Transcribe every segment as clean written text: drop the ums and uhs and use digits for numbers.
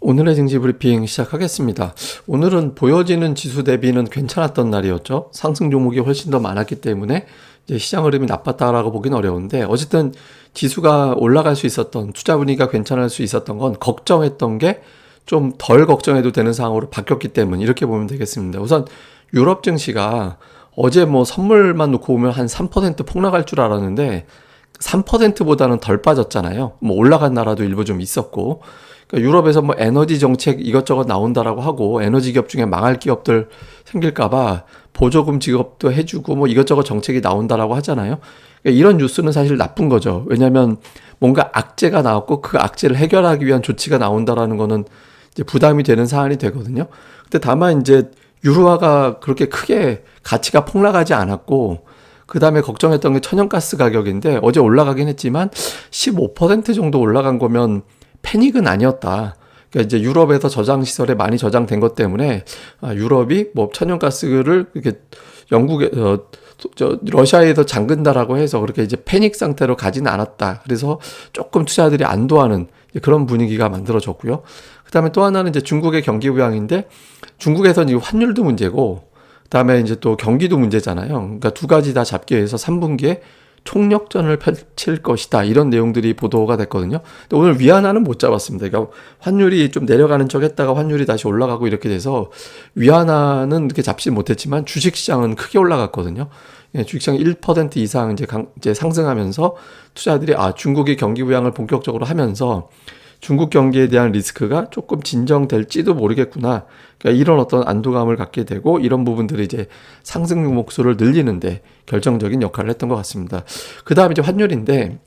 오늘의 증시 브리핑 시작하겠습니다. 오늘은 보여지는 지수 대비는 괜찮았던 날이었죠. 상승 종목이 훨씬 더 많았기 때문에 이제 시장 흐름이 나빴다라고 보긴 어려운데, 어쨌든 지수가 올라갈 수 있었던, 투자 분위기가 괜찮을 수 있었던 건 걱정했던 게 좀 덜 걱정해도 되는 상황으로 바뀌었기 때문에 이렇게 보면 되겠습니다. 우선 유럽 증시가 어제 뭐 선물만 놓고 보면 한 3% 폭락할 줄 알았는데 3%보다는 덜 빠졌잖아요. 뭐 올라간 나라도 일부 좀 있었고, 그러니까 유럽에서 뭐 에너지 정책 이것저것 나온다라고 하고, 에너지 기업 중에 망할 기업들 생길까봐 보조금 지급도 해주고 뭐 이것저것 정책이 나온다라고 하잖아요. 그러니까 이런 뉴스는 사실 나쁜 거죠. 왜냐하면 뭔가 악재가 나왔고 그 악재를 해결하기 위한 조치가 나온다라는 거는 이제 부담이 되는 사안이 되거든요. 근데 다만 이제 유로화가 그렇게 크게 가치가 폭락하지 않았고, 그 다음에 걱정했던 게 천연가스 가격인데 어제 올라가긴 했지만 15% 정도 올라간 거면 패닉은 아니었다. 그러니까 이제 유럽에서 저장 시설에 많이 저장된 것 때문에 유럽이 뭐 천연가스를 이렇게 영국에 러시아에서 잠근다라고 해서 그렇게 이제 패닉 상태로 가지는 않았다. 그래서 조금 투자들이 안도하는 그런 분위기가 만들어졌고요. 그다음에 또 하나는 이제 중국의 경기 부양인데, 중국에서는 지금 환율도 문제고 그다음에 이제 또 경기도 문제잖아요. 그러니까 두 가지 다 잡기 위해서 3분기에 총력전을 펼칠 것이다, 이런 내용들이 보도가 됐거든요. 근데 오늘 위안화는 못 잡았습니다. 그러니까 환율이 좀 내려가는 척 했다가 환율이 다시 올라가고 이렇게 돼서 위안화는 이렇게 잡지 못했지만 주식시장은 크게 올라갔거든요. 주식시장 1% 이상 이제 상승하면서 투자들이 중국이 경기 부양을 본격적으로 하면서 중국 경기에 대한 리스크가 조금 진정될지도 모르겠구나. 그러니까 이런 어떤 안도감을 갖게 되고, 이런 부분들이 이제 상승 종목수를 늘리는데 결정적인 역할을 했던 것 같습니다. 그 다음에 이제 환율인데,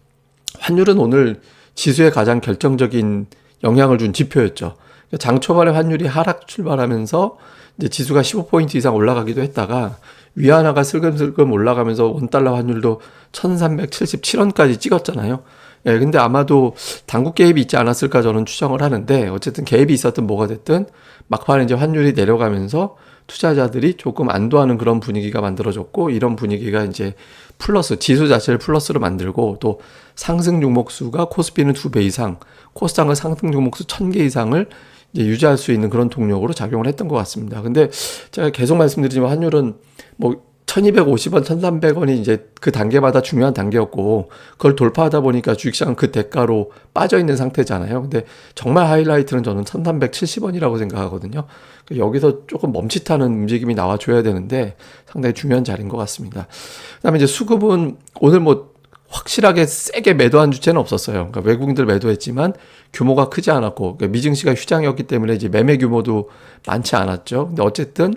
환율은 오늘 지수에 가장 결정적인 영향을 준 지표였죠. 장 초반에 환율이 하락 출발하면서 이제 지수가 15포인트 이상 올라가기도 했다가 위안화가 슬금슬금 올라가면서 원달러 환율도 1377원까지 찍었잖아요. 예, 근데 아마도 당국 개입이 있지 않았을까 저는 추정을 하는데, 어쨌든 개입이 있었든 뭐가 됐든 막판에 이제 환율이 내려가면서 투자자들이 조금 안도하는 그런 분위기가 만들어졌고, 이런 분위기가 이제 플러스, 지수 자체를 플러스로 만들고, 또 상승 종목수가 코스피는 2배 이상, 코스닥은 상승 종목수 1000개 이상을 이제 유지할 수 있는 그런 동력으로 작용을 했던 것 같습니다. 근데 제가 계속 말씀드리지만 환율은 뭐 1250원, 1300원이 이제 그 단계마다 중요한 단계였고, 그걸 돌파하다 보니까 주식시장은 그 대가로 빠져있는 상태잖아요. 근데 정말 하이라이트는 저는 1370원이라고 생각하거든요. 여기서 조금 멈칫하는 움직임이 나와줘야 되는데 상당히 중요한 자리인 것 같습니다. 그 다음에 이제 수급은 오늘 뭐 확실하게 세게 매도한 주체는 없었어요. 그러니까 외국인들 매도했지만 규모가 크지 않았고, 그러니까 미증시가 휴장이었기 때문에 이제 매매 규모도 많지 않았죠. 근데 어쨌든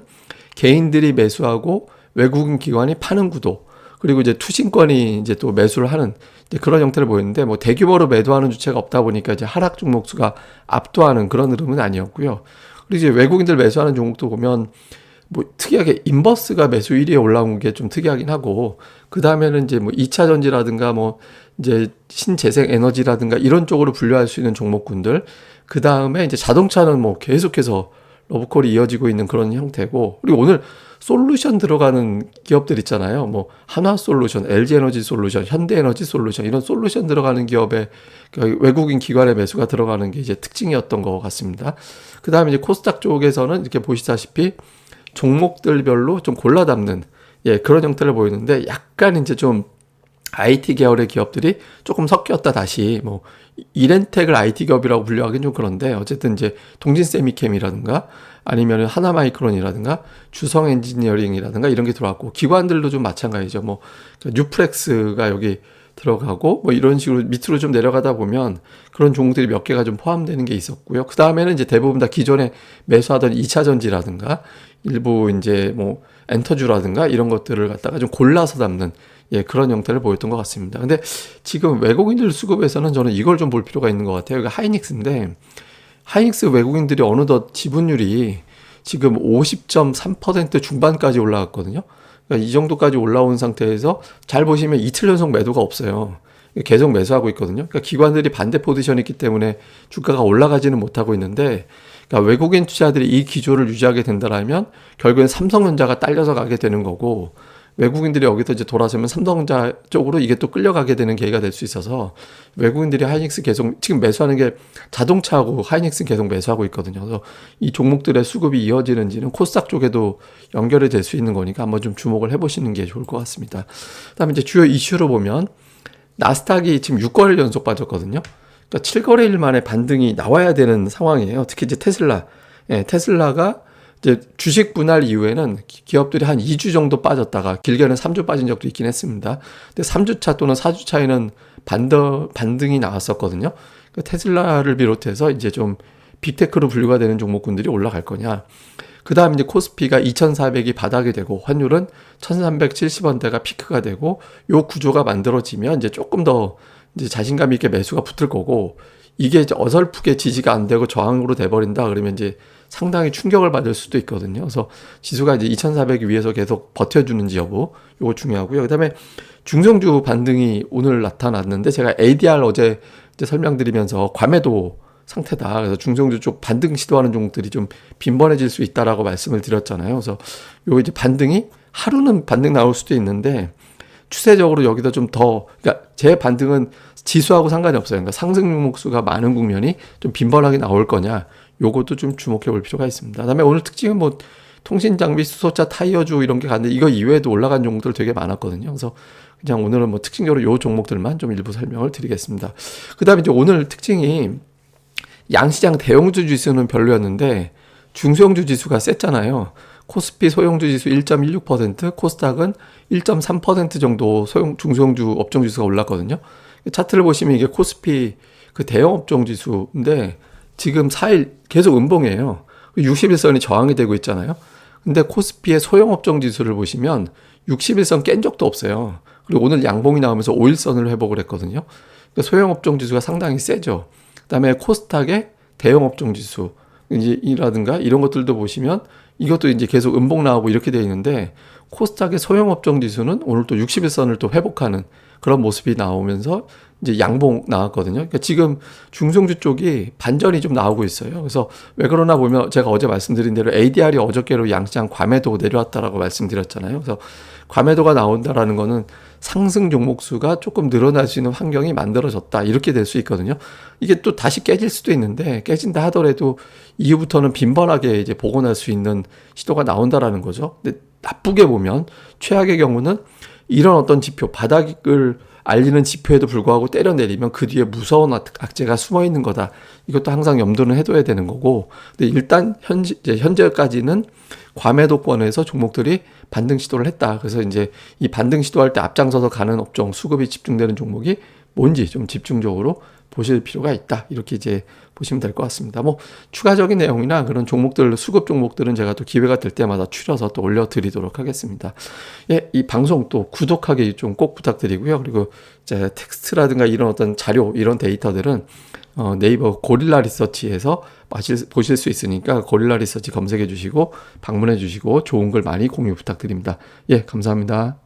개인들이 매수하고 외국인 기관이 파는 구도, 그리고 이제 투신권이 이제 또 매수를 하는 이제 그런 형태를 보였는데, 뭐 대규모로 매도하는 주체가 없다 보니까 이제 하락 종목수가 압도하는 그런 흐름은 아니었고요. 그리고 이제 외국인들 매수하는 종목도 보면 뭐 특이하게 인버스가 매수 1위에 올라온 게 좀 특이하긴 하고, 그 다음에는 이제 뭐 2차 전지라든가 뭐 이제 신재생 에너지라든가 이런 쪽으로 분류할 수 있는 종목군들, 그 다음에 이제 자동차는 뭐 계속해서 러브콜이 이어지고 있는 그런 형태고, 그리고 오늘 솔루션 들어가는 기업들 있잖아요. 뭐 한화솔루션, LG에너지솔루션, 현대에너지솔루션, 이런 솔루션 들어가는 기업에 외국인 기관의 매수가 들어가는 게 이제 특징이었던 것 같습니다. 그 다음에 이제 코스닥 쪽에서는 이렇게 보시다시피 종목들별로 좀 골라 담는 그런 형태를 보이는데, 약간 이제 좀 IT 계열의 기업들이 조금 섞였다 다시, 뭐 이렌텍을 IT 기업이라고 분류하기는 좀 그런데, 어쨌든 이제 동진세미캠이라든가 아니면 하나마이크론이라든가 주성 엔지니어링이라든가 이런 게 들어왔고, 기관들도 좀 마찬가지죠. 뭐 뉴프렉스가 여기 들어가고 뭐 이런 식으로 밑으로 좀 내려가다 보면 그런 종목들이 몇 개가 좀 포함되는 게 있었고요. 그 다음에는 이제 대부분 다 기존에 매수하던 2차 전지라든가 일부 이제 뭐 엔터주라든가 이런 것들을 갖다가 좀 골라서 담는 그런 형태를 보였던 것 같습니다. 근데 지금 외국인들 수급에서는 저는 이걸 좀 볼 필요가 있는 것 같아요. 이거 하이닉스인데, 하이닉스 외국인들이 어느덧 지분율이 지금 50.3% 중반까지 올라갔거든요. 그러니까 이 정도까지 올라온 상태에서 잘 보시면 이틀 연속 매도가 없어요. 계속 매수하고 있거든요. 그러니까 기관들이 반대 포지션이 있기 때문에 주가가 올라가지는 못하고 있는데, 그러니까 외국인 투자들이 이 기조를 유지하게 된다면 결국엔 삼성전자가 딸려서 가게 되는 거고, 외국인들이 여기서 이제 돌아서면 삼성전자 쪽으로 이게 또 끌려가게 되는 계기가 될 수 있어서 외국인들이 하이닉스 계속 지금 매수하는 게 자동차하고 하이닉스 계속 매수하고 있거든요. 그래서 이 종목들의 수급이 이어지는지는 코스닥 쪽에도 연결이 될 수 있는 거니까 한번 좀 주목을 해보시는 게 좋을 것 같습니다. 그다음에 이제 주요 이슈로 보면 나스닥이 지금 6거래일 연속 빠졌거든요. 그러니까 7거래일 만에 반등이 나와야 되는 상황이에요. 특히 이제 테슬라. 테슬라가 이제 주식 분할 이후에는 기업들이 한 2주 정도 빠졌다가 길게는 3주 빠진 적도 있긴 했습니다. 근데 3주차 또는 4주차에는 반등이 나왔었거든요. 그러니까 테슬라를 비롯해서 이제 좀 빅테크로 분류가 되는 종목군들이 올라갈 거냐. 그 다음 이제 코스피가 2,400이 바닥이 되고 환율은 1,370원대가 피크가 되고 요 구조가 만들어지면 이제 조금 더 이제 자신감 있게 매수가 붙을 거고 이게 이제 어설프게 지지가 안 되고 저항으로 돼버린다 그러면 이제 상당히 충격을 받을 수도 있거든요. 그래서 지수가 이제 2,400 위에서 계속 버텨주는지 여부 요거 중요하고요. 그다음에 중성주 반등이 오늘 나타났는데 제가 ADR 어제 이제 설명드리면서 과매도 상태다. 그래서 중성주 쪽 반등 시도하는 종목들이 좀 빈번해질 수 있다라고 말씀을 드렸잖아요. 그래서 요 이제 반등이 하루는 반등 나올 수도 있는데 추세적으로 여기다 좀 더, 그러니까 제 반등은 지수하고 상관이 없어요. 그러니까 상승 종목수가 많은 국면이 좀 빈번하게 나올 거냐, 요것도 좀 주목해 볼 필요가 있습니다. 그다음에 오늘 특징은 뭐 통신 장비, 수소차, 타이어주 이런 게 갔는데 이거 이외에도 올라간 종목들 되게 많았거든요. 그래서 그냥 오늘은 뭐 특징적으로 요 종목들만 좀 일부 설명을 드리겠습니다. 그다음에 이제 오늘 특징이 양시장 대형주 지수는 별로였는데 중소형주 지수가 셌잖아요. 코스피 소형주 지수 1.16%, 코스닥은 1.3% 정도 중소형주 업종 지수가 올랐거든요. 차트를 보시면 이게 코스피 그 대형 업종 지수인데 지금 4일 계속 음봉이에요. 60일선이 저항이 되고 있잖아요. 근데 코스피의 소형 업종 지수를 보시면 60일선 깬 적도 없어요. 그리고 오늘 양봉이 나오면서 5일선을 회복을 했거든요. 그러니까 소형 업종 지수가 상당히 세죠. 그다음에 코스닥의 대형 업종 지수 이라든가 이런 것들도 보시면 이것도 이제 계속 음봉 나오고 이렇게 되어 있는데 코스닥의 소형 업종 지수는 오늘 또 60일선을 또 회복하는 그런 모습이 나오면서 이제 양봉 나왔거든요. 그러니까 지금 중성주 쪽이 반전이 좀 나오고 있어요. 그래서 왜 그러나 보면 제가 어제 말씀드린 대로 ADR이 어저께로 양시장 과매도 내려왔다라고 말씀드렸잖아요. 그래서 과매도가 나온다라는 거는 상승 종목 수가 조금 늘어날 수 있는 환경이 만들어졌다. 이렇게 될 수 있거든요. 이게 또 다시 깨질 수도 있는데 깨진다 하더라도 이후부터는 빈번하게 이제 복원할 수 있는 시도가 나온다라는 거죠. 근데 나쁘게 보면 최악의 경우는 이런 어떤 지표, 바닥을 알리는 지표에도 불구하고 때려내리면 그 뒤에 무서운 악재가 숨어 있는 거다. 이것도 항상 염두는 해둬야 되는 거고. 근데 일단 현재까지는 과매도권에서 종목들이 반등 시도를 했다. 그래서 이제 이 반등 시도할 때 앞장서서 가는 업종, 수급이 집중되는 종목이 뭔지 좀 집중적으로 보실 필요가 있다. 이렇게 이제 보시면 될 것 같습니다. 뭐 추가적인 내용이나 그런 종목들, 수급 종목들은 제가 또 기회가 될 때마다 추려서 또 올려드리도록 하겠습니다. 예, 이 방송 또 구독하기 좀 꼭 부탁드리고요. 그리고 이제 텍스트라든가 이런 어떤 자료, 이런 데이터들은 네이버 고릴라 리서치에서 보실 수 있으니까 고릴라 리서치 검색해 주시고 방문해 주시고 좋은 글 많이 공유 부탁드립니다. 예, 감사합니다.